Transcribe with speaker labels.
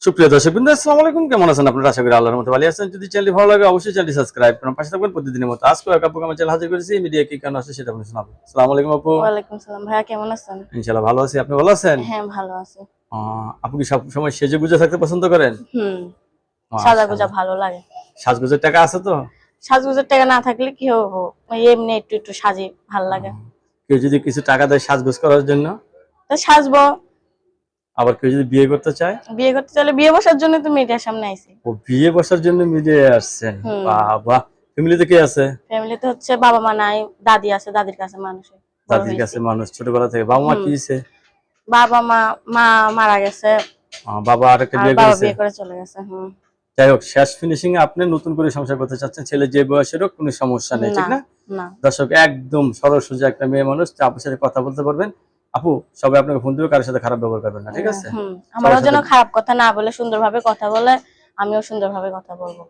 Speaker 1: সুপ্রিয় দর্শকবৃন্দ, আসসালামু আলাইকুম। কেমন আছেন আপনারা? আশা করি আল্লাহর মতো ভালো আছেন। যদি চ্যানেলটি ভালো লাগে অবশ্যই চ্যানেলটি সাবস্ক্রাইব করুন, পাশে থাকবেন প্রতিদিনের মতো। আজকে এক আপুকে আমার চ্যানেল হাজির করেছি, মিডিয়া কি কারণ আছে সেটা আপনি শোনাবো। আসসালামু আলাইকুম আপু।
Speaker 2: ওয়ালাইকুম সালাম। ভাইয়া কেমন আছেন?
Speaker 1: ইনশাআল্লাহ ভালো আছি, আপনি ভালো আছেন?
Speaker 2: হ্যাঁ, ভালো আছি।
Speaker 1: আপু কি সব সময় সেজে গুজে থাকতে পছন্দ করেন?
Speaker 2: সাজাগোজা
Speaker 1: মাশাআল্লাহ।
Speaker 2: ভালো লাগে।
Speaker 1: সাজগোজের টাকা আছে তো?
Speaker 2: সাজগোজের টাকা না থাকলে কি হবো? এমনি একটু একটু সাজি, ভাল লাগে।
Speaker 1: কেউ যদি কিছু টাকা দেয় সাজগোজ করার জন্য,
Speaker 2: তো সাজবো।
Speaker 1: আবার কেউ যদি বিয়ে করতে চায়,
Speaker 2: বিয়ে করতে চাইলে বিয়ে বসার জন্য তো মিডিয়ার সামনে আইছি।
Speaker 1: ও বিয়ে বসার জন্য মিলিয়ে আসছেন। বাবা, ফ্যামিলিতে কে আছে?
Speaker 2: ফ্যামিলিতে হচ্ছে বাবা মা নাই, দাদি আছে, দাদির কাছে মানুষ।
Speaker 1: দাদির কাছে মানুষ ছোটবেলা থেকে। বাবা মা কি হয়েছে?
Speaker 2: বাবা মা মা মারা গেছে।
Speaker 1: বাবা আরেকটা
Speaker 2: আর
Speaker 1: বিয়ে
Speaker 2: বাবা
Speaker 1: করেছে।
Speaker 2: বিয়ে করে চলে গেছে।
Speaker 1: যাই হোক, শেষ ফিনিশিং এ আপনি নতুন করে সংসার করতে চাচ্ছেন, ছেলে যে বয়সের হোক কোনো সমস্যা নেই, ঠিক না?
Speaker 2: না।
Speaker 1: দর্শক, একদম সরল সোজা একটা মেয়ে মানুষ, আপনার সাথে কথা বলতে পারবেন। আপু, সবাই আপনাকে ফোন দিবে, কারোর সাথে খারাপ ব্যবহার করবেন না, ঠিক আছে?
Speaker 2: আমারও যেন খারাপ কথা না বলে সুন্দরভাবে কথা বলে, আমিও সুন্দরভাবে কথা বলবো।